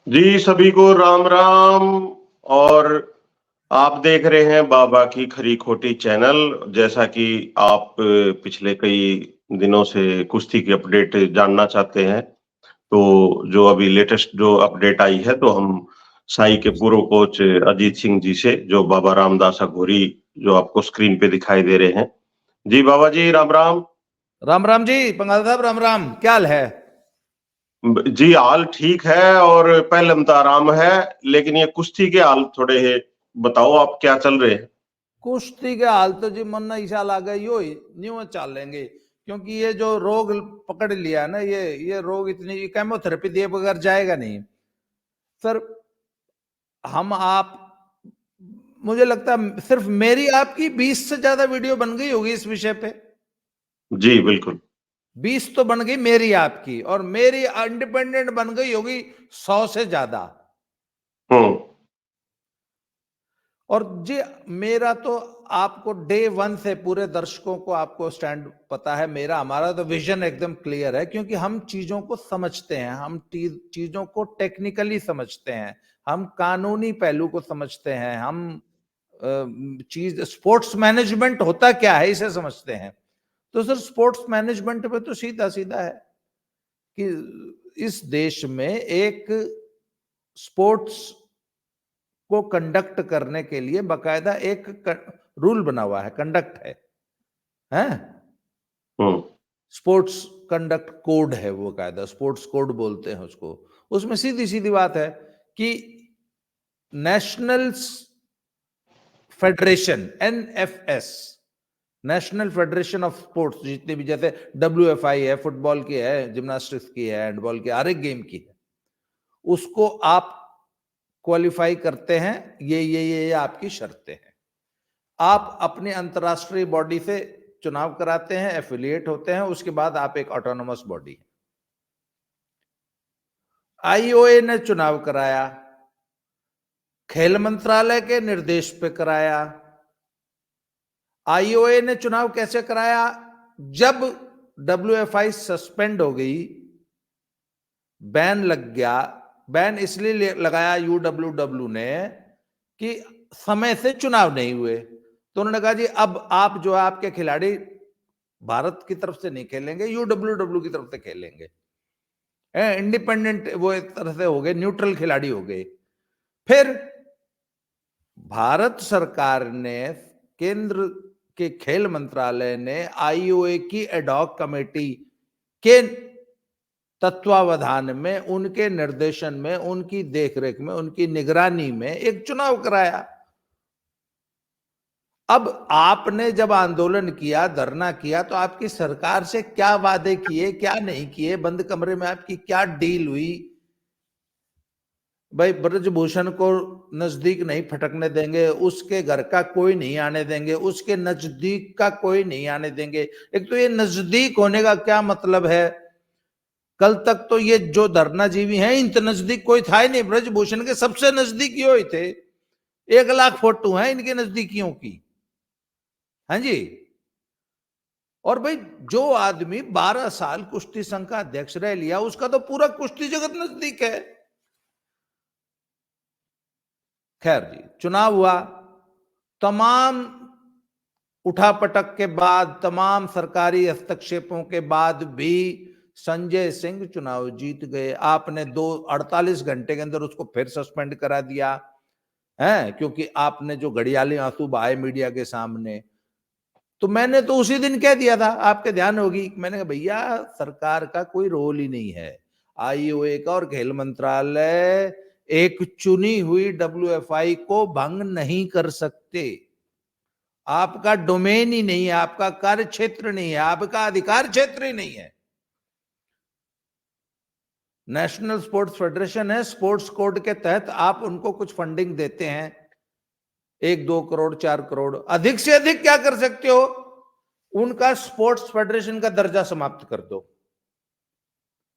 जी, सभी को राम राम। और आप देख रहे हैं बाबा की खरी खोटी चैनल। जैसा कि आप पिछले कई दिनों से कुश्ती की अपडेट जानना चाहते हैं, तो जो अभी लेटेस्ट जो अपडेट आई है, तो हम साई के पूर्व कोच अजीत सिंह जी से, जो बाबा रामदास अघोरी, जो आपको स्क्रीन पे दिखाई दे रहे हैं। जी बाबा जी, राम राम। राम राम जी पंगाल साहब, राम राम। क्या हाल है? जी, हाल ठीक है और पहलम तो आराम है, लेकिन ये कुश्ती के हाल थोड़े है। बताओ आप क्या चल रहे हैं। कुश्ती के हाल तो जी मन ईशा लागे यो ही न्यू चाल लेंगे, क्योंकि ये जो रोग पकड़ लिया ना, ये रोग इतनी केमोथेरेपी दिए बगैर जाएगा नहीं सर। हम आप मुझे लगता है सिर्फ मेरी आपकी 20 से ज्यादा वीडियो बन गई होगी इस विषय पे। जी बिल्कुल। 20 तो बन गई मेरी आपकी, और मेरी इंडिपेंडेंट बन गई होगी 100 से ज्यादा। हम्म। और जी मेरा तो आपको डे वन से पूरे दर्शकों को आपको स्टैंड पता है, मेरा हमारा तो विजन एकदम क्लियर है, क्योंकि हम चीजों को समझते हैं, हम चीजों को टेक्निकली समझते हैं, हम कानूनी पहलू को समझते हैं, हम चीज स्पोर्ट्स मैनेजमेंट होता क्या है इसे समझते हैं। तो सर स्पोर्ट्स मैनेजमेंट पे तो सीधा सीधा है कि इस देश में एक स्पोर्ट्स को कंडक्ट करने के लिए बकायदा एक रूल बना हुआ है, कंडक्ट है हम्म। स्पोर्ट्स कंडक्ट कोड है, वो कायदा स्पोर्ट्स कोड बोलते हैं उसको। उसमें सीधी सीधी बात है कि national federation NFS, national federation of sports, जितने भी जैसे डब्ल्यूएफआई है, फुटबॉल की है, जिम्नास्टिक्स की है, हैंडबॉल की, हर एक गेम की है, उसको आप क्वालिफाई करते हैं। ये आपकी शर्तें हैं। आप अपने अंतरराष्ट्रीय बॉडी से चुनाव कराते हैं, एफिलिएट होते हैं, उसके बाद आप एक ऑटोनोमस बॉडी। आईओए ने चुनाव कराया, खेल मंत्रालय के निर्देश पे कराया। आईओए ने चुनाव कैसे कराया? जब डब्ल्यूएफआई सस्पेंड हो गई, बैन लग गया। बैन इसलिए लगाया यूडब्ल्यूडब्ल्यू ने कि समय से चुनाव नहीं हुए, तो उन्होंने कहा जी अब आप जो आपके खिलाड़ी भारत की तरफ से नहीं खेलेंगे, यूडब्ल्यूडब्ल्यू की तरफ से खेलेंगे। इंडिपेंडेंट वो एक तरह से हो गए, न्यूट्रल खिलाड़ी हो गए। फिर भारत सरकार ने, केंद्र के खेल मंत्रालय ने आईओए की एडॉक कमेटी के तत्वावधान में, उनके निर्देशन में, उनकी देखरेख में, उनकी निगरानी में एक चुनाव कराया। अब आपने जब आंदोलन किया, धरना किया, तो आपकी सरकार से क्या वादे किए, क्या नहीं किए, बंद कमरे में आपकी क्या डील हुई? भाई ब्रजभूषण को नजदीक नहीं फटकने देंगे, उसके घर का कोई नहीं आने देंगे, उसके नजदीक का कोई नहीं आने देंगे। एक तो ये नजदीक होने का क्या मतलब है? कल तक तो ये जो धरनाजीवी हैं, इनके नजदीक कोई था ही नहीं। ब्रजभूषण के सबसे नजदीकियों ही थे, 1 लाख फोटो हैं इनके नजदीकियों की। हाँ जी। और भाई जो आदमी 12 साल कुश्ती संघ का अध्यक्ष रह लिया, उसका तो पूरा कुश्ती जगत नजदीक है। खैर जी, चुनाव हुआ, तमाम उठापटक के बाद, तमाम सरकारी हस्तक्षेपों के बाद भी संजय सिंह चुनाव जीत गए। आपने 48 घंटे के अंदर उसको फिर सस्पेंड करा दिया है, क्योंकि आपने जो घड़ियाली आंसू बहाए मीडिया के सामने। तो मैंने तो उसी दिन कह दिया था, आपके ध्यान होगी, मैंने कहा भैया सरकार का कोई रोल ही नहीं है, आईओए का और खेल मंत्रालय एक चुनी हुई डब्ल्यूएफआई को भंग नहीं कर सकते। आपका डोमेन ही नहीं है, आपका कार्य क्षेत्र नहीं है, आपका अधिकार क्षेत्र ही नहीं है। नेशनल स्पोर्ट्स फेडरेशन है, स्पोर्ट्स कोड के तहत आप उनको कुछ फंडिंग देते हैं, 1-2 करोड़ 4 करोड़, अधिक से अधिक क्या कर सकते हो? उनका स्पोर्ट्स फेडरेशन का दर्जा समाप्त कर दो।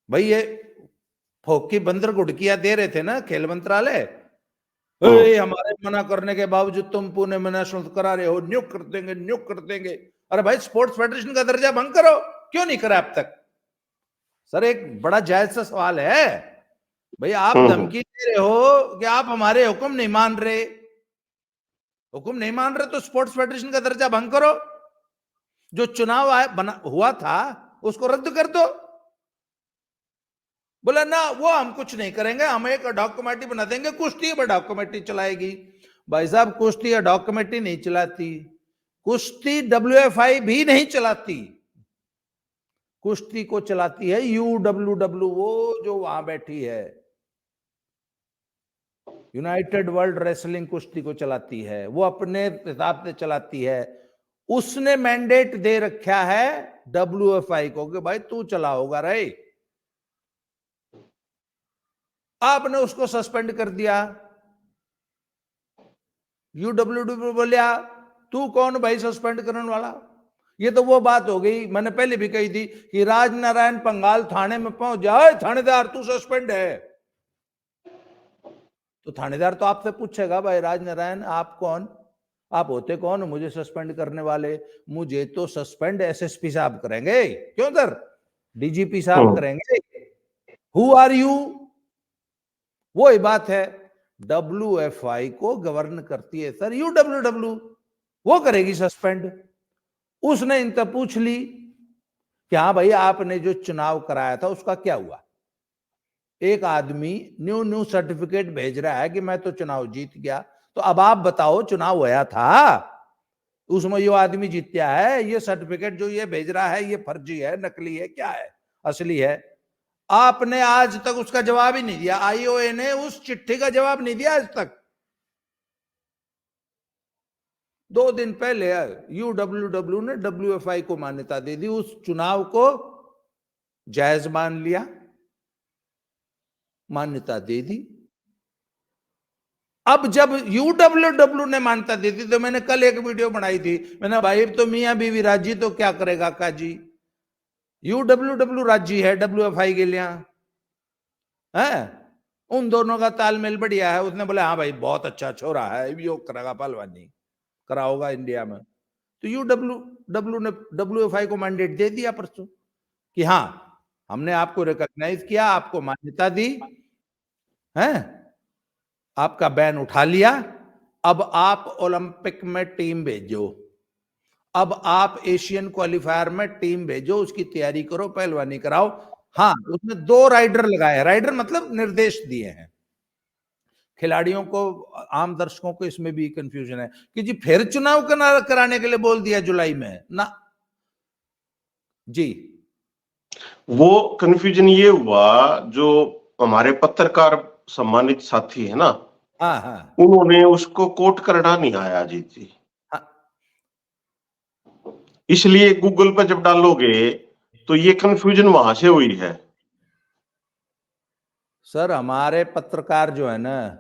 भाई ये फोकी बंदर गुड़किया दे रहे थे ना खेल मंत्रालय, हमारे मना करने के बावजूद तुम पुणे में नेशनल करा रहे हो, नियुक्त कर देंगे, नियुक्त कर देंगे। अरे भाई स्पोर्ट्स फेडरेशन का दर्जा भंग करो, क्यों नहीं करा अब तक? सर एक बड़ा जायज सा सवाल है। भाई आप धमकी दे रहे हो कि आप हमारे हुक्म नहीं मान रहे, हुक्म नहीं मान रहे तो स्पोर्ट्स फेडरेशन का दर्जा भंग करो, जो चुनाव हुआ था उसको रद्द कर दो। बोला ना वो हम कुछ नहीं करेंगे, हम एक अडॉक कमेटी बना देंगे, कुश्ती अडॉक कमेटी चलाएगी। भाई साहब कुश्ती अडॉक कमेटी नहीं चलाती, कुश्ती WFI भी नहीं चलाती, कुश्ती को चलाती है UWW, वो जो वहां बैठी है, यूनाइटेड वर्ल्ड रेसलिंग कुश्ती को चलाती है, वो अपने हिसाब से चलाती है। उसने मैंडेट दे रखा है WFI को कि भाई तू चलाओगा रे, आपने उसको सस्पेंड कर दिया। UWW बोलिया तू कौन भाई सस्पेंड करने वाला। ये तो वो बात हो गई, मैंने पहले भी कही थी कि राजनारायण पंगाल थाने में पहुंच जाए, थानेदार तू सस्पेंड है, तो थानेदार तो आपसे पूछेगा भाई राजनारायण आप कौन, आप होते कौन मुझे सस्पेंड करने वाले। मुझे तो सस्पेंड SSP साहब करेंगे, क्यों सर, DGP साहब करेंगे, हु आर यू। वही बात है, WFI को गवर्न करती है सर UWW, वो करेगी सस्पेंड। उसने इनसे पूछ ली कि हाँ भाई आपने जो चुनाव कराया था उसका क्या हुआ। एक आदमी न्यू सर्टिफिकेट भेज रहा है कि मैं तो चुनाव जीत गया, तो अब आप बताओ चुनाव होया था, उसमें ये आदमी जीत्या है, ये सर्टिफिकेट जो ये भेज रहा है ये फर्जी है, नकली है, क्या है, असली है। आपने आज तक उसका जवाब ही नहीं दिया, IOA ने उस चिट्ठी का जवाब नहीं दिया आज तक। 2 दिन पहले UWW ने WFI को मान्यता दे दी, उस चुनाव को जायज मान लिया, मान्यता दे दी। अब जब UWW ने मान्यता दी थी, तो मैंने कल एक वीडियो बनाई थी, मैंने भाई तो मियां बीवी राजी तो क्या करेगा काजी, UWW राजी है WFI के लिए है, उन दोनों का तालमेल बढ़िया है। उसने बोला हाँ भाई बहुत अच्छा छोरा है, योग करेगा पहलवानी कराओगा इंडिया में, तो UWW ने WFI को मैंडेट दे दिया परसों कि हाँ हमने आपको रिकॉग्नाइज किया, आपको मान्यता दी है, आपका बैन उठा लिया, अब आप ओलंपिक में टीम भेजो, अब आप एशियन क्वालिफायर में टीम भेजो, उसकी तैयारी करो, पहलवानी कराओ। हाँ उसने 2 राइडर लगाए, राइडर मतलब निर्देश दिए हैं खिलाड़ियों को, आम दर्शकों को इसमें भी कंफ्यूजन है कि जी फिर चुनाव कराने के लिए बोल दिया जुलाई में ना जी। वो कंफ्यूजन ये हुआ, जो हमारे पत्रकार सम्मानित साथी है ना, हाँ हाँ उन्होंने उसको कोट करना नहीं आया अजीत जी, हाँ। इसलिए गूगल पर जब डालोगे तो ये कंफ्यूजन वहां से हुई है। सर हमारे पत्रकार जो है ना,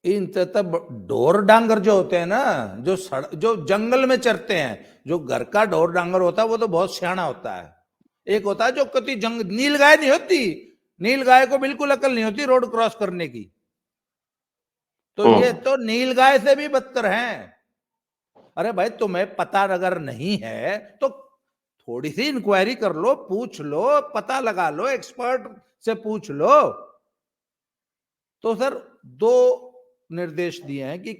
इन तब ढोर डांगर जो होते हैं ना, जो जंगल में चरते हैं, जो घर का ढोर डांगर होता है वो तो बहुत सियाना होता है, एक होता है जो कति नील गाय नहीं होती, नील गाय को बिल्कुल अकल नहीं होती रोड क्रॉस करने की, तो ये तो नील गाय से भी बदतर हैं। अरे भाई तुम्हें पता अगर नहीं है तो थोड़ी सी इंक्वायरी कर लो, पूछ लो, पता लगा लो, एक्सपर्ट से पूछ लो। तो सर 2 निर्देश दिए हैं कि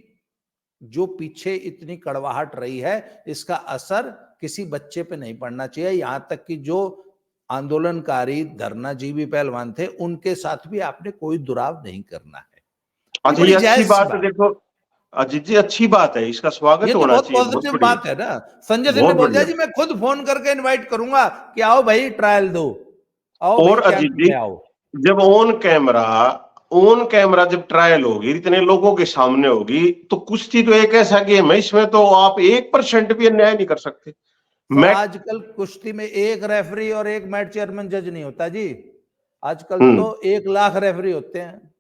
जो पीछे इतनी कड़वाहट रही है इसका असर किसी बच्चे पे नहीं पड़ना चाहिए, यहां तक कि जो आंदोलनकारी धरनाजीवी पहलवान थे उनके साथ भी आपने कोई दुराव नहीं करना है। अच्छा ये अच्छी बात है, देखो अजीत जी अच्छी बात है, इसका स्वागत ये तो होना बहुत चाहिए, पॉजिटिव बात है ना। संजय सिंह ने बहुत बोल दिया बढ़िया। जी मैं खुद फोन करके इनवाइट करूंगा कि आओ भाई ट्रायल दो, आओ और भाई अजीत कैंप जी में आओ। जब ऑन कैमरा जब ट्रायल होगी, इतने लोगों के सामने होगी, तो कुश्ती तो एक ऐसा गेम है, इसमें तो आप 1% भी अन्याय नहीं कर सकते। तो मैं आजकल कुश्ती में एक रेफरी और एक मैच चेयरमैन जज नहीं होता जी, आजकल तो 1 लाख रेफरी होते हैं।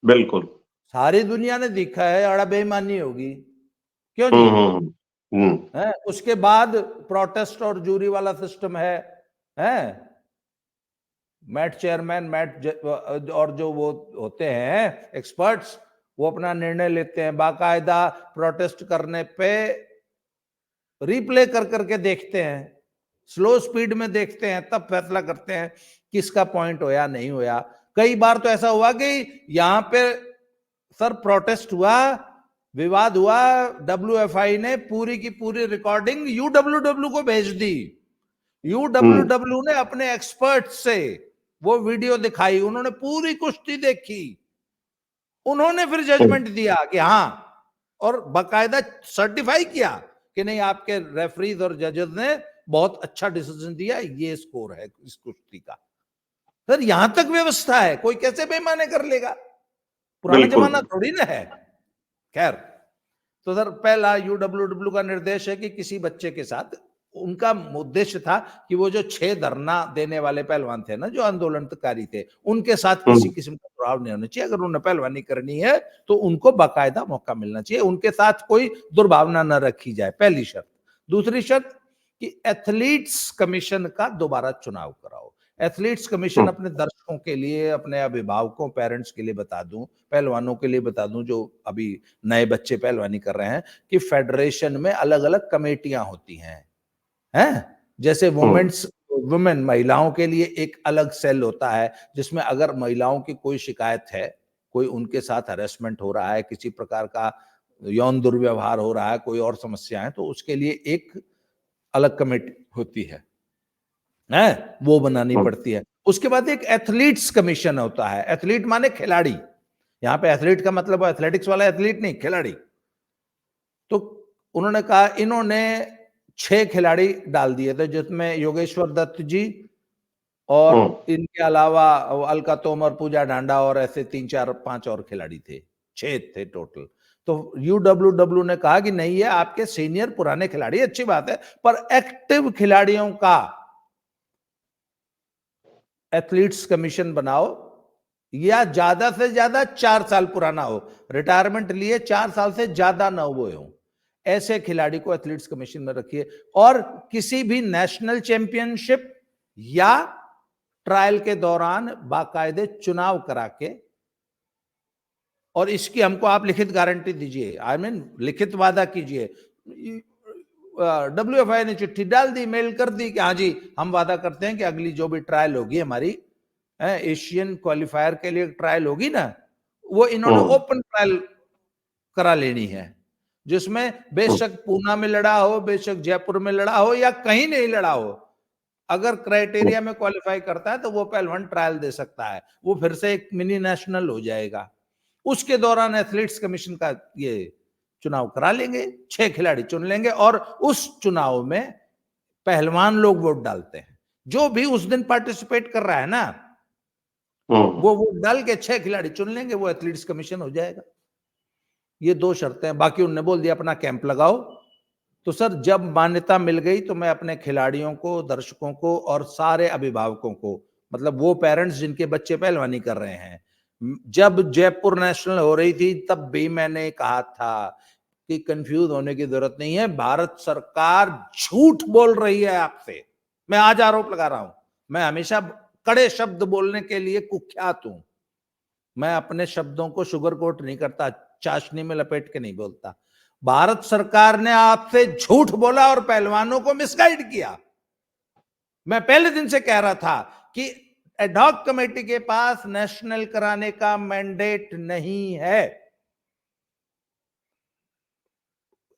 बिल्कुल। सारी दुनिया ने देखा है, अड़ा बेईमानी होगी क्यों जी। हम्म हम्म है उसके बाद प्रोटेस्ट और जूरी वाला सिस्टम है मैट चेयरमैन और जो वो होते हैं एक्सपर्ट्स, वो अपना निर्णय लेते हैं, बाकायदा प्रोटेस्ट करने पे रिप्ले कर करके देखते हैं, स्लो स्पीड में देखते हैं, तब फैसला करते हैं किसका पॉइंट होया नहीं होया। कई बार तो ऐसा हुआ कि यहां पे सर प्रोटेस्ट हुआ, विवाद हुआ, WFI ने पूरी की पूरी रिकॉर्डिंग UWW को भेज दी। UWW ने अपने एक्सपर्ट से वो वीडियो दिखाई, उन्होंने पूरी कुश्ती देखी, उन्होंने फिर जजमेंट दिया कि हाँ, और बाकायदा सर्टिफाई किया कि नहीं, आपके रेफरीज और जजेस ने बहुत अच्छा डिसीजन दिया, ये स्कोर है इस कुश्ती का। सर यहां तक व्यवस्था है, कोई कैसे बेईमानी कर लेगा? पुराना जमाना थोड़ी ना है। खैर, तो सर पहला UWW का निर्देश है कि किसी बच्चे के साथ, उनका उद्देश्य था कि वो जो 6 धरना देने वाले पहलवान थे ना, जो आंदोलनकारी थे, उनके साथ किसी किस्म का प्रभाव नहीं होना चाहिए। अगर उन्हें पहलवानी करनी है तो उनको बाकायदा मौका मिलना चाहिए, उनके साथ कोई दुर्भावना न रखी जाए, पहली शर्त। दूसरी शर्त कि एथलीट्स कमीशन का दोबारा चुनाव कराओ। एथलीट्स कमीशन अपने दर्शकों के लिए, अपने अभिभावकों, पेरेंट्स के लिए बता दूं, पहलवानों के लिए बता दूं जो अभी नए बच्चे पहलवानी कर रहे हैं, कि फेडरेशन में अलग अलग कमेटियां होती हैं, जैसे वुमेन महिलाओं के लिए एक अलग सेल होता है, जिसमें अगर महिलाओं की कोई शिकायत है, कोई उनके साथ हरेसमेंट हो रहा है, किसी प्रकार का यौन दुर्व्यवहार हो रहा है, कोई और समस्या है, तो उसके लिए एक अलग कमेटी होती है, वो बनानी पड़ती है। उसके बाद एक एथलीट्स कमीशन होता है। एथलीट माने खिलाड़ी, यहां पे एथलीट का मतलब एथलेटिक्स वाला एथलीट नहीं, खिलाड़ी। तो उन्होंने कहा, इन्होंने 6 खिलाड़ी डाल दिए थे, जिसमें योगेश्वर दत्त जी और इनके अलावा अलका तोमर, पूजा ढांडा और ऐसे 3, 4, 5 और खिलाड़ी थे, 6 थे टोटल। तो UWW ने कहा कि नहीं, ये आपके सीनियर पुराने खिलाड़ी, अच्छी बात है, पर एक्टिव खिलाड़ियों का एथलीट्स कमीशन बनाओ, या ज्यादा से ज्यादा 4 साल पुराना हो, रिटायरमेंट लिए 4 साल से ज्यादा न हुए हो, ऐसे खिलाड़ी को एथलीट्स कमीशन में रखिए। और किसी भी नेशनल चैंपियनशिप या ट्रायल के दौरान बाकायदे चुनाव करा के, और इसकी हमको आप लिखित गारंटी दीजिए, लिखित वादा कीजिए। WFI ने चिट्ठी डाल दी, मेल कर दी कि हाँ जी, हम वादा करते हैं कि अगली जो भी ट्रायल होगी हमारी, एशियन क्वालिफायर के लिए ट्रायल होगी ना, वो इन्होंने ओपन ट्रायल करा लेनी है, जिसमें बेशक पूना में लड़ा हो, बेशक जयपुर में लड़ा हो, या कहीं नहीं लड़ा हो, अगर क्राइटेरिया में क्वालिफाई करता है तो वो पहलवान ट्रायल दे सकता है, वो फिर से एक मिनी नेशनल हो जाएगा। उसके दौरान एथलीट्स कमीशन का ये चुनाव करा लेंगे, 6 खिलाड़ी चुन लेंगे, और उस चुनाव में पहलवान लोग वोट डालते हैं, जो भी उस दिन पार्टिसिपेट कर रहा है ना, वो वोट डाल के 6 खिलाड़ी चुन लेंगे, वो एथलीट्स कमीशन हो जाएगा। ये 2 शर्तें हैं। बाकी उन्होंने बोल दिया अपना कैंप लगाओ। तो सर जब मान्यता मिल गई तो मैं अपने खिलाड़ियों को, दर्शकों को और सारे अभिभावकों को, मतलब वो पेरेंट्स जिनके बच्चे पहलवानी कर रहे हैं, जब जयपुर नेशनल हो रही थी तब भी मैंने कहा था कि कंफ्यूज होने की जरूरत नहीं है, भारत सरकार झूठ बोल रही है आपसे। मैं आज आरोप लगा रहा हूं, मैं हमेशा कड़े शब्द बोलने के लिए कुख्यात हूं, मैं अपने शब्दों को शुगर कोट नहीं करता, चाशनी में लपेट के नहीं बोलता। भारत सरकार ने आपसे झूठ बोला और पहलवानों को मिसगाइड किया। मैं पहले दिन से कह रहा था कि एडहॉक कमेटी के पास नेशनल कराने का मैंडेट नहीं है,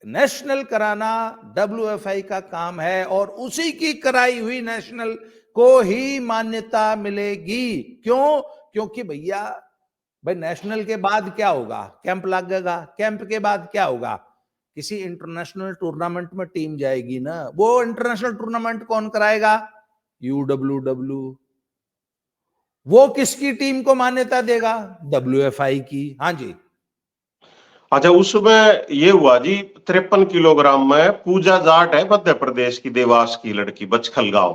नेशनल कराना WFI का काम है, और उसी की कराई हुई नेशनल को ही मान्यता मिलेगी। क्यों? क्योंकि भैया भाई नेशनल के बाद क्या होगा? कैंप लगेगा, कैंप के बाद क्या होगा? किसी इंटरनेशनल टूर्नामेंट में टीम जाएगी ना, वो इंटरनेशनल टूर्नामेंट कौन कराएगा? UWW। वो किसकी टीम को मान्यता देगा? WFI की। हाँ जी। अच्छा, उसमें ये हुआ जी 53 किलोग्राम में पूजा जाट है, मध्य प्रदेश की, देवास की लड़की, बचखल गांव,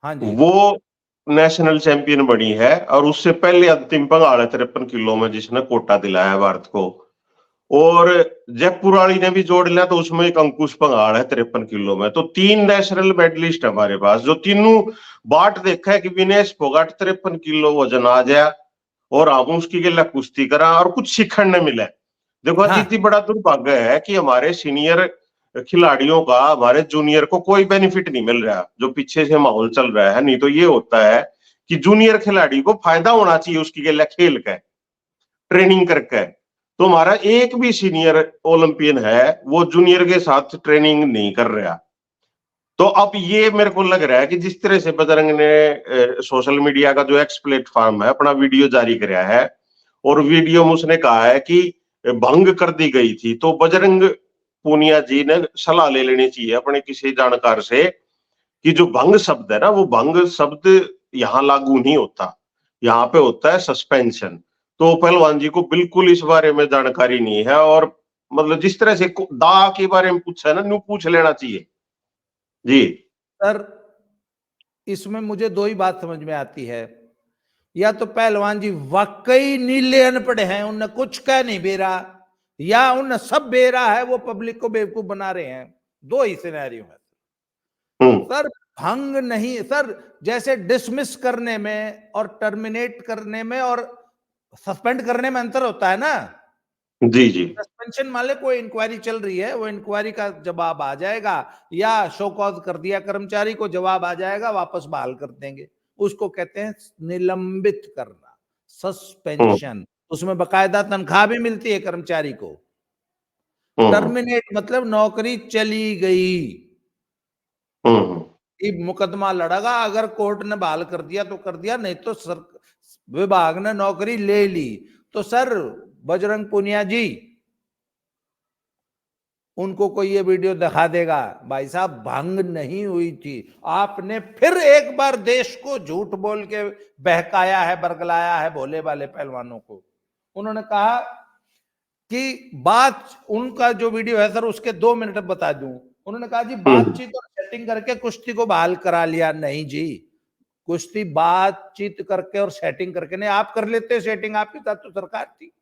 हाँ जी, वो नेशनल चैंपियन बनी है। और उससे पहले अंतिम पंगाल है 53 किलो में, जिसने कोटा दिलाया है भारत को। और जयपुर वाली ने भी जोड़ लिया, तो उसमें एक अंकुश पंगाल है 53 किलो में। तो 3 नेशनल मेडलिस्ट है हमारे पास, जो तीनों बाट देखा है कि विनेश फोगाट 53 किलो वजन आ जाए और हम उसकी गिला कुश्ती करा और कुछ सीखने मिले। देखो हाँ। इतनी बड़ा दुर्भाग्य है कि हमारे सीनियर खिलाड़ियों का हमारे जूनियर को कोई बेनिफिट नहीं मिल रहा, जो पीछे से माहौल चल रहा है। नहीं तो ये होता है कि जूनियर खिलाड़ी को फायदा होना चाहिए उसकी गेला खेल का ट्रेनिंग करके। तो हमारा एक भी सीनियर ओलंपियन है वो जूनियर के साथ ट्रेनिंग नहीं कर रहा। तो अब ये मेरे को लग रहा है कि जिस तरह से बजरंग ने सोशल मीडिया का जो एक्स प्लेटफॉर्म है अपना वीडियो जारी कराया है और वीडियो में उसने कहा है कि भंग कर दी गई थी, तो बजरंग पूनिया जी ने सलाह ले लेनी चाहिए अपने किसी जानकार से कि जो भंग शब्द है ना वो भंग शब्द यहाँ लागू नहीं होता, यहाँ पे होता है सस्पेंशन। तो पहलवान जी को बिल्कुल इस बारे में जानकारी नहीं है और मतलब जिस तरह से दा के बारे में पूछा है ना न्यू पूछ लेना चाहिए जी। सर इसमें मुझे दो ही बात समझ में आती है, या तो पहलवान जी वाकई नीले अनपढ़ हैं, उनने कुछ कह नहीं बेरा, या उनने सब बेरा है, वो पब्लिक को बेवकूफ बना रहे हैं। दो ही सिनेरियो है सर। भंग नहीं सर, जैसे डिसमिस करने में और टर्मिनेट करने में और सस्पेंड करने में अंतर होता है ना। जी जी। सस्पेंशन मान ले कोई इंक्वायरी चल रही है, वो इंक्वायरी का जवाब आ जाएगा, या शो कॉज कर दिया कर्मचारी को, जवाब आ जाएगा, वापस बहाल कर देंगे, उसको कहते हैं निलंबित करना, सस्पेंशन। उसमें बकायदा तनख्वाह भी मिलती है कर्मचारी को। टर्मिनेट मतलब नौकरी चली गई। मुकदमा लड़ेगा, अगर कोर्ट ने बहाल कर दिया तो कर दिया, नहीं तो विभाग ने नौकरी ले ली। तो सर बजरंग पूनिया जी, उनको कोई ये वीडियो दिखा देगा, भाई साहब भंग नहीं हुई थी, आपने फिर एक बार देश को झूठ बोल के बहकाया है, बरगलाया है भोले वाले पहलवानों को। उन्होंने कहा कि बात, उनका जो वीडियो है सर उसके 2 मिनट बता दूं। उन्होंने कहा जी बातचीत और सेटिंग करके कुश्ती को बहाल करा लिया। नहीं जी, कुश्ती बातचीत करके और सेटिंग करके नहीं, आप कर लेते सेटिंग, आपके साथ तो सरकार थी।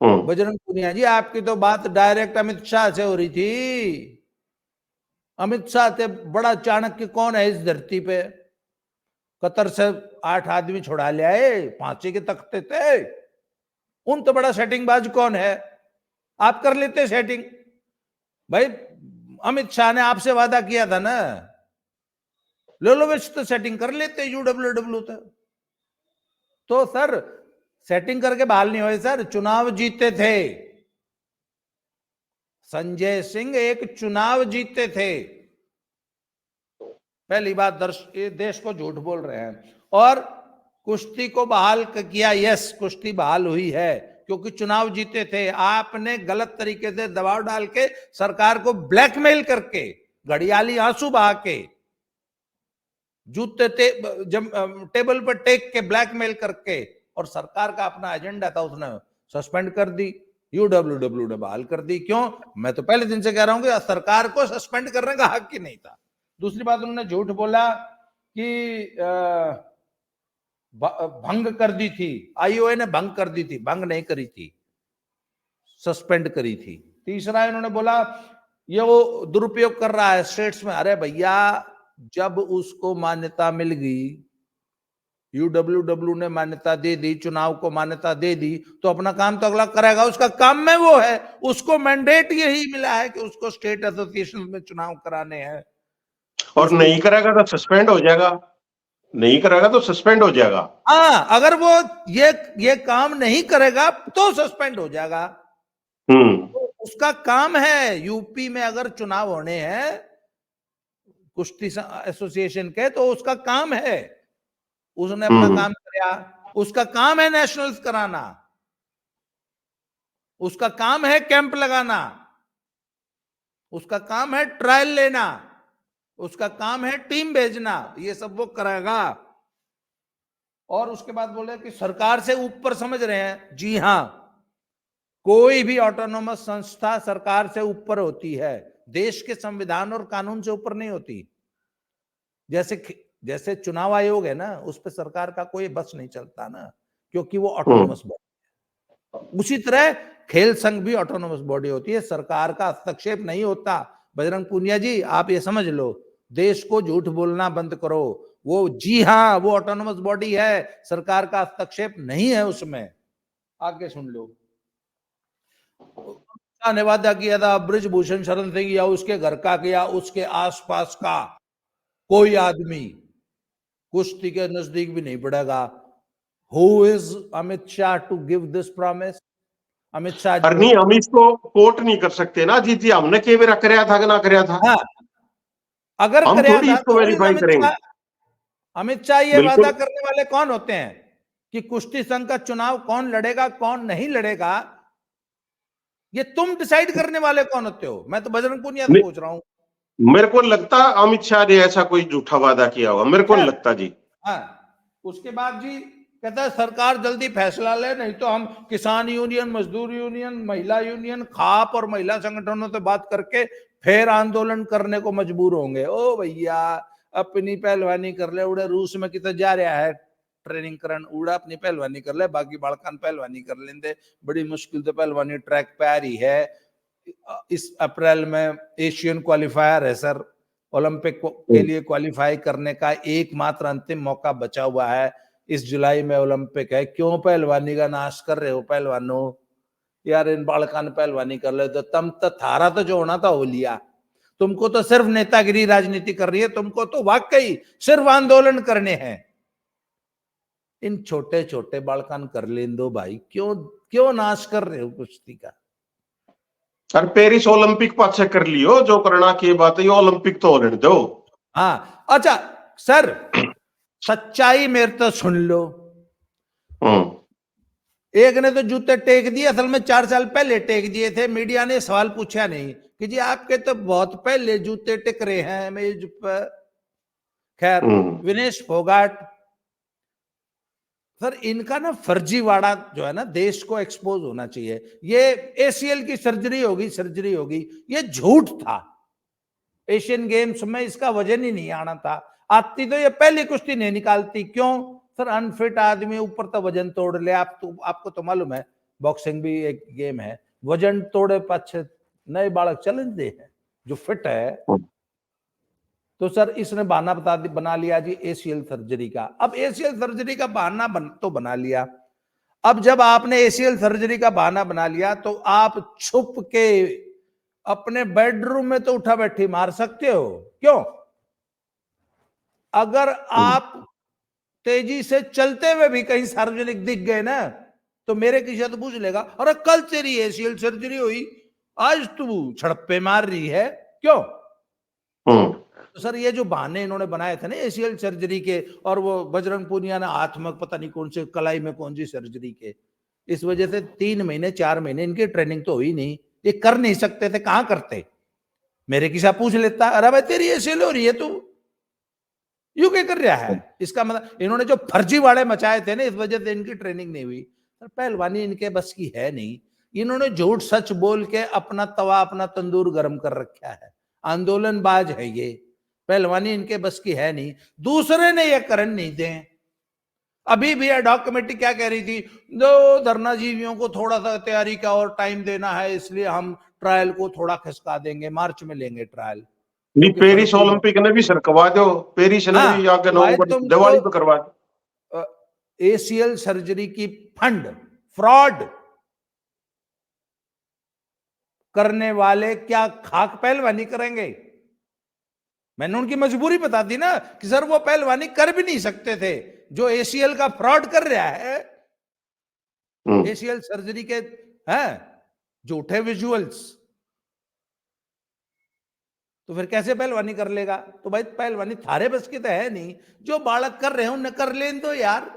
बजरंग पूनिया जी आपकी तो बात डायरेक्ट अमित शाह से हो रही थी। अमित शाह से बड़ा चाणक्य कौन है इस धरती पे? कतर से 8 आदमी छुड़ा ले आए, फांसी के तख्ते थे। उन तो बड़ा सेटिंगबाज कौन है? आप कर लेते सेटिंग। भाई अमित शाह ने आपसे वादा किया था ना, लोलोविच तो सेटिंग कर लेते यूडब्ल्यूडब्ल्यू तो सर सेटिंग करके बहाल नहीं हुए सर, चुनाव जीते थे। संजय सिंह एक चुनाव जीते थे। पहली बात, देश को झूठ बोल रहे हैं। और कुश्ती को बहाल किया, यस कुश्ती बहाल हुई है क्योंकि चुनाव जीते थे। आपने गलत तरीके से दबाव डाल के सरकार को ब्लैकमेल करके, घड़ियाली आंसू बहा के, जूते टेबल पर टेक के ब्लैकमेल करके, और सरकार का अपना एजेंडा था, उसने सस्पेंड कर दी, यूडब्ल्यूडब्ल्यू ने बहाल कर दी। क्यों? मैं तो पहले दिन से कह रहा हूं कि सरकार को सस्पेंड करने का हक ही नहीं था। दूसरी बात, उन्होंने झूठ बोला कि भंग कर दी थी, आईओए ने भंग कर दी थी। भंग नहीं करी थी, सस्पेंड करी थी। तीसरा इन्होंने बोला ये वो दुरुपयोग कर रहा है स्टेट्स में। अरे भैया, जब उसको मान्यता मिल गई, यूडब्ल्यूडब्ल्यू ने मान्यता दे दी, चुनाव को मान्यता दे दी, तो अपना काम तो अगला करेगा। उसका काम में वो है, उसको मैंडेट यही मिला है कि उसको स्टेट एसोसिएशन में चुनाव कराने हैं। और नहीं करेगा तो सस्पेंड हो जाएगा, नहीं करेगा तो सस्पेंड हो जाएगा। हाँ, अगर वो ये काम नहीं करेगा तो सस्पेंड हो जाएगा। तो उसका काम है, यूपी में अगर चुनाव होने हैं कुश्ती एसोसिएशन के, तो उसका काम है, उसने अपना काम किया। उसका काम है नेशनल्स कराना, उसका काम है कैंप लगाना, उसका काम है ट्रायल लेना, उसका काम है टीम भेजना, ये सब वो करेगा। और उसके बाद बोले कि सरकार से ऊपर समझ रहे हैं। जी हां, कोई भी ऑटोनोमस संस्था सरकार से ऊपर होती है, देश के संविधान और कानून से ऊपर नहीं होती। जैसे चुनाव आयोग है ना, उस पर सरकार का कोई बस नहीं चलता ना, क्योंकि वो ऑटोनोमस बॉडी है। उसी तरह खेल संघ भी ऑटोनोमस बॉडी होती है, सरकार का हस्तक्षेप नहीं होता। बजरंग पूनिया जी आप ये समझ लो, देश को झूठ बोलना बंद करो। वो जी हां, वो ऑटोनोमस बॉडी है, सरकार का हस्तक्षेप नहीं है उसमें। आगे सुन लो, ने वादा किया था ब्रिजभूषण शरण सिंह या उसके घर का या उसके आसपास का कोई आदमी कुश्ती के नजदीक भी नहीं पड़ेगा। Who is Amit Shah to give this promise? Amit Shah पर नहीं, हम इसको कोट नहीं कर सकते ना जी जी, हमने के बेरा करया था कि ना करया था। हाँ, अगर हम करया थोड़ी था इसको तो वेरीफाई करेंगे। अमित शाह ये वादा बिल्कुल। करने वाले कौन होते हैं कि कुश्ती संघ का चुनाव कौन लड़ेगा कौन नहीं लड़ेगा? ये तुम डिसाइड करने वाले कौन होते हो? मैं तो बजरंग पुनिया से पूछ रहा हूं। मेरे को लगता अमित शाह ने ऐसा कोई झूठा वादा किया होगा, मेरे को नहीं लगता जी। हाँ, उसके बाद जी कहता है सरकार जल्दी फैसला ले, नहीं तो हम किसान यूनियन, मजदूर यूनियन, महिला यूनियन, खाप और महिला संगठनों से बात करके फिर आंदोलन करने को मजबूर होंगे। ओ भैया, अपनी पहलवानी कर ले, उड़े रूस में कितना जा रहा है ट्रेनिंग करन, उड़ा अपनी पहलवानी कर ले, बाकी बालकान पहलवानी कर लेंगे। बड़ी मुश्किल से पहलवानी ट्रैक पे आ रही है। इस अप्रैल में एशियन क्वालिफायर है सर, ओलंपिक के लिए क्वालिफाई करने का एकमात्र अंतिम मौका बचा हुआ है। इस जुलाई में ओलंपिक है, क्यों पहलवानी का नाश कर रहे हो पहलवानों? यार इन बालकान पहलवानी कर ले तो तम तो थारा तो जो होना था हो लिया। तुमको तो सिर्फ नेतागिरी राजनीति कर रही है, तुमको तो वाकई सिर्फ आंदोलन करने हैं। इन छोटे छोटे बालकान कर लें दो भाई, क्यों क्यों नाश कर रहे हो कुश्ती का? अरे पेरिस ओलंपिक पाछे कर लियो, जो करना की बात है, ये ओलंपिक तो होने दो। हाँ अच्छा सर, सच्चाई मेरे तो सुन लो। एक ने तो जूते टेक दिए, असल में 4 साल पहले टेक दिए थे, मीडिया ने सवाल पूछा नहीं कि जी आपके तो बहुत पहले जूते टिक रहे हैं मेज पर। खैर, विनेश फोगाट सर, इनका ना फर्जीवाड़ा जो है ना, देश को एक्सपोज होना चाहिए। ये एसीएल की सर्जरी होगी, ये झूठ था। एशियन गेम्स में इसका वजन ही नहीं आना था, आती तो ये पहली कुश्ती नहीं निकालती। क्यों सर? अनफिट आदमी ऊपर तो वजन तोड़ ले। आपको तो मालूम है, बॉक्सिंग भी एक गेम है, वजन तोड़े पाछे नए बालक चैलेंज दे है जो फिट है। तो सर इसने बहाना बना लिया जी एसीएल सर्जरी का। अब एसीएल सर्जरी का बहाना तो बना लिया। अब जब आपने एसीएल सर्जरी का बहाना बना लिया तो आप छुप के अपने बेडरूम में तो उठा बैठी मार सकते हो। क्यों? अगर आप तेजी से चलते हुए भी कहीं सार्वजनिक दिख गए ना, तो मेरे किसी तो पूछ लेगा, अरे कल तेरी एसीएल सर्जरी हुई, आज तू छड़प्पे मार रही है, क्यों? तो सर ये जो बहाने इन्होंने बनाए थे ना एसीएल सर्जरी के, और वो बजरंग पूनिया ने हाथ में पता नहीं कौन से कलाई में कौन सी सर्जरी के, इस वजह से 3 महीने 4 महीने इनकी ट्रेनिंग तो हुई नहीं, ये कर नहीं सकते थे। कहां करते? मेरे किसा पूछ लेता, अरे भाई तेरी एसीएल हो रही है, तू यू क्या कर रहा है? इसका मतलब इन्होंने जो फर्जीवाड़े मचाए थे ना, इस वजह से इनकी ट्रेनिंग नहीं हुई। पहलवानी इनके बस की है नहीं। इन्होंने झूठ सच बोल के अपना तवा, अपना तंदूर गर्म कर रखा है। आंदोलनबाज है ये, पहलवानी इनके बस की है नहीं। दूसरे ने ये करन नहीं दें। अभी भी एडॉक कमेटी क्या कह रही थी, जो धरनाजीवियों को थोड़ा सा तैयारी का और टाइम देना है, इसलिए हम ट्रायल को थोड़ा खिसका देंगे, मार्च में लेंगे ट्रायल। नहीं, पेरिस ओलंपिक ने भी सरकवा दो, पेरिस ने भी आगे नवंबर दिवाली पे करवा दो। एसीएल सर्जरी की फंड फ्रॉड करने वाले क्या खाक पहलवानी करेंगे? मैंने उनकी मजबूरी बता दी ना कि सर वो पहलवानी कर भी नहीं सकते थे जो एसीएल का फ्रॉड कर रहा है। एसीएल सर्जरी के हैं झूठे विजुअल्स, तो फिर कैसे पहलवानी कर लेगा? तो भाई पहलवानी थारे बस की तो है नहीं, जो बालक कर रहे हैं उन्हें कर लें तो यार।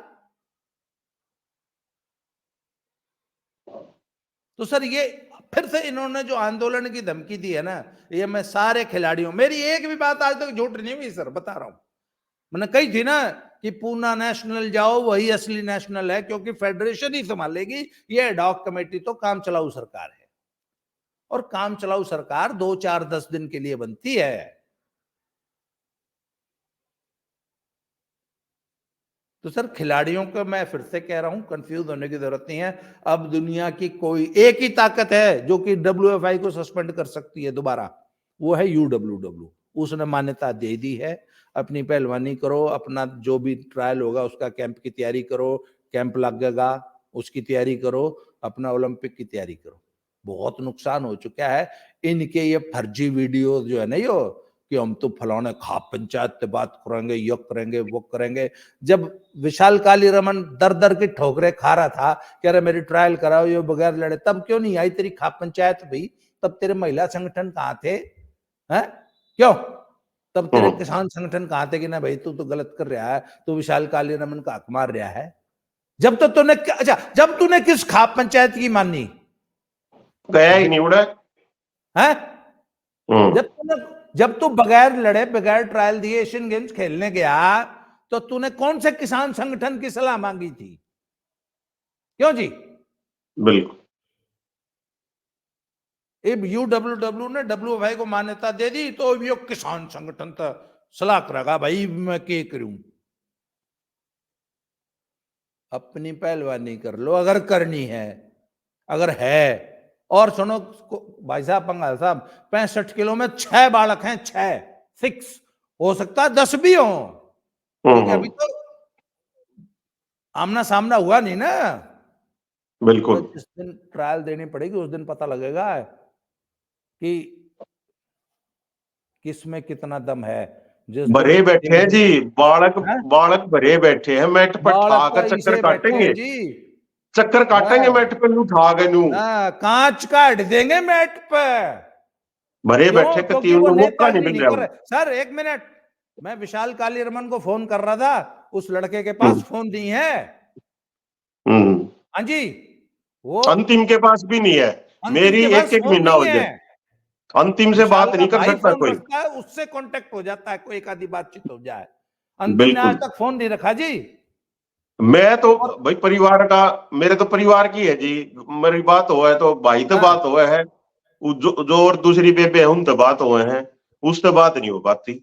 तो सर ये फिर से इन्होंने जो आंदोलन की धमकी दी है ना, ये मैं सारे खिलाड़ियों, मेरी एक भी बात आज तक झूठ नहीं हुई सर, बता रहा हूं। मैंने कही थी ना कि पूना नेशनल जाओ, वही असली नेशनल है, क्योंकि फेडरेशन ही संभालेगी, ये एडॉक कमेटी तो काम चलाऊ सरकार है, और काम चलाऊ सरकार 2 4 10 दिन के लिए बनती है। तो सर खिलाड़ियों को मैं फिर से कह रहा हूं, कंफ्यूज होने की जरूरत नहीं है। अब दुनिया की कोई एक ही ताकत है जो कि WFI को सस्पेंड कर सकती है दोबारा, वो है UWW। उसने मान्यता दे दी है, अपनी पहलवानी करो, अपना जो भी ट्रायल होगा उसका कैंप की तैयारी करो, कैंप लगेगा उसकी तैयारी करो, अपना ओलंपिक की तैयारी करो। बहुत नुकसान हो चुका है इनके ये फर्जी वीडियो जो है ना, यो कि हम तो फलाने खाप पंचायत से बात करेंगे, ये करेंगे, वो करेंगे। जब विशाल काली रमन दर दर की ठोकरें खा रहा था कि अरे मेरी ट्रायल कराओ, ये बगैर लड़े, तब क्यों नहीं आई तेरी खाप पंचायत भाई? तब तेरे महिला संगठन कहाँ थे? हैं? क्यों? तब तेरे किसान संगठन कहाँ थे कि ना भाई तू तो गलत कर रहा है, तू विशाल काली रमन का हक मार रहा है? जब तो तूने अच्छा, जब तूने किस खाप पंचायत की मानी? गया ही नहीं उड़ा है? हम्म जब तू बगैर लड़े, बगैर ट्रायल दिए एशियन गेम्स खेलने गया, तो तूने कौन से किसान संगठन की सलाह मांगी थी? क्यों जी? बिल्कुल। यूडब्ल्यूडब्ल्यू ने डब्ल्यूएफआई को मान्यता दे दी तो ये किसान संगठन था सलाह करेगा भाई, मैं क्या करूं? अपनी पहलवानी कर लो अगर करनी है, अगर है। और सुनो भाई साहब, पंगाल साहब, 65 किलो में 6 बालक हैं, 6 6, हो सकता है 10 भी हो, क्योंकि अभी तो आमना सामना हुआ नहीं ना। बिल्कुल। तो जिस दिन ट्रायल देनी पड़ेगी उस दिन पता लगेगा कि किसमें कितना दम है। जिस दिन भरे बैठे हैं जी, बालक हैं? बालक भरे बैठे हैं, मैट पर बालक ठा तो कर चक्कर इसे बैठे काटेंगे, हैं जी। चक्कर काटेंगे हाँ, मैट पे नू उठा के नू। कांच काट देंगे मैट पे। भरे बैठे क्यों? कति क्योंकि वो उन्हें मौका नहीं नेतागिरी मिल नहीं रहा। कर रहे। सर एक मिनट, मैं विशाल काली रमन को फोन कर रहा था, उस लड़के के पास हम्म फोन नहीं है। हम्म। हाँ जी, वो अंतिम के पास भी नहीं है। अंतिम मेरी के एक पास एक फोन महीना नहीं हो है। जाए, अंतिम से विशाल बात का नहीं कर भाई सकता फोन कोई। रखता है, उससे कांटेक्ट हो जाता है, कोई एक आधी बातचीत हो जाए। अंतिम ने आज बिल्कुल। तक फोन नहीं रखा जी। मैं तो और भाई परिवार का, मेरे तो परिवार की है जी। मेरी बात हुआ है तो भाई तो हाँ, बात हुआ है, जो और दूसरी बेबे है उन तो बात हुए हैं, उससे बात नहीं हो पाती।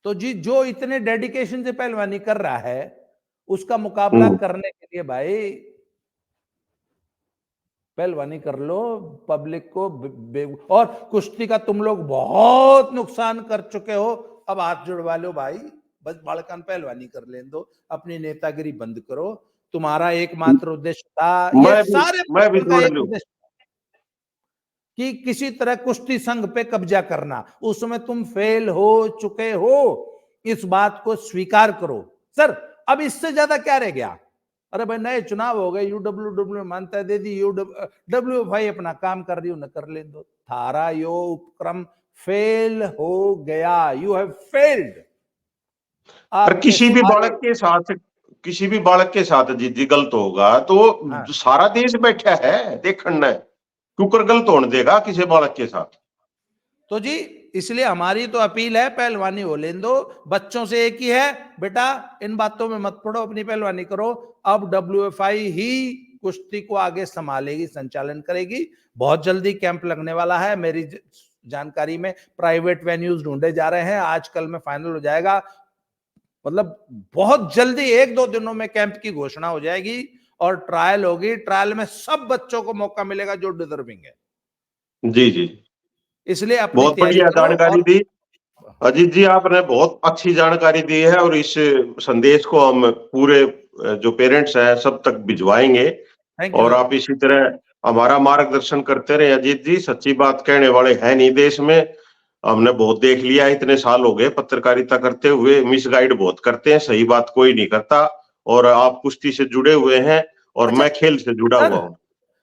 तो जी जो इतने डेडिकेशन से पहलवानी कर रहा है, उसका मुकाबला हम्म करने के लिए भाई पहलवानी कर लो। पब्लिक को और कुश्ती का तुम लोग बहुत नुकसान कर चुके हो, अब हाथ जुड़वा लो भाई, बस बालकान पहलवानी कर लें दो, अपनी नेतागिरी बंद करो। तुम्हारा एकमात्र उद्देश्य था, ये सारे मैं भी बच्चों का जोड़ एक लूं। उद्देश्य कि किसी तरह कुश्ती संघ पे कब्जा करना। उसमें तुम फेल हो चुके हो, इस बात को स्वीकार करो। सर अब इससे ज्यादा क्या रह गया? अरे भाई नए चुनाव हो गए, यूडब्ल्यूडब्ल्यू मानता दे दी, डब्ल्यूएफआई अपना काम कर रही हो, न कर ले दो। थारा यो उपक्रम फेल हो गया, यू हैव फेल्ड। पर आपके सारे किसी भी बालक के साथ जी गलत होगा तो हाँ, सारा देश बैठा है देखना है, क्योंकि गलत होने देगा किसी बालक के साथ। तो जी इसलिए हमारी तो अपील है, पहलवानी हो लें दो। बच्चों से एक ही है, बेटा इन बातों में मत पड़ो, अपनी पहलवानी करो। अब डब्ल्यूएफआई ही कुश्ती को आगे संभालेगी, संचालन करेगी। बहुत जल्दी कैंप लगने वाला है, मेरी जानकारी में प्राइवेट वेन्यूज ढूंढे जा रहे हैं, आजकल में फाइनल हो जाएगा। मतलब बहुत जल्दी 1-2 दिनों में कैंप की घोषणा हो जाएगी और ट्रायल होगी। ट्रायल में सब बच्चों को मौका मिलेगा जो डिजर्विंग है। जी जी, इसलिए अपनी बहुत तैयारी बढ़िया करो। जानकारी और दी अजीत जी, आपने बहुत अच्छी जानकारी दी है, और इस संदेश को हम पूरे जो पेरेंट्स हैं सब तक भिजवाएंगे। थैंक यू और सर। आप इसी तरह हमारा मार्गदर्शन करते रहे अजीत जी। सच्ची बात कहने वाले हैं नहीं देश में, हमने बहुत देख लिया, इतने साल हो गए पत्रकारिता करते हुए, मिसगाइड बहुत करते हैं, सही बात कोई नहीं करता। और आप कुश्ती से जुड़े हुए हैं और अच्छा मैं खेल से जुड़ा सर, हुआ हूँ।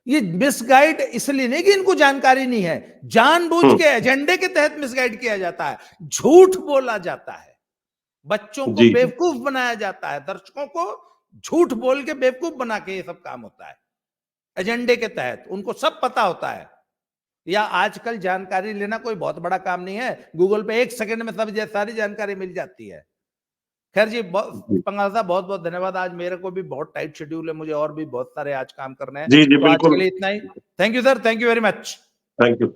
ये मिसगाइड इसलिए नहीं कि इनको जानकारी नहीं है, जानबूझ हम्म, के एजेंडे के तहत मिसगाइड किया जाता है, झूठ बोला जाता है, बच्चों को जी जी। बेवकूफ बनाया जाता है, दर्शकों को झूठ बोल के बेवकूफ बना के ये सब काम होता है एजेंडे के तहत। उनको सब पता होता है। या आजकल जानकारी लेना कोई बहुत बड़ा काम नहीं है, गूगल पे 1 सेकंड में सब सारी जानकारी मिल जाती है। खैर जी, जी पंगाल साहब बहुत बहुत धन्यवाद। आज मेरे को भी बहुत टाइट शेड्यूल है, मुझे और भी बहुत सारे आज काम करने हैं। जी जी, तो आज के बिल्कुल। लिए इतना ही। Thank you sir, thank you very much. Thank you.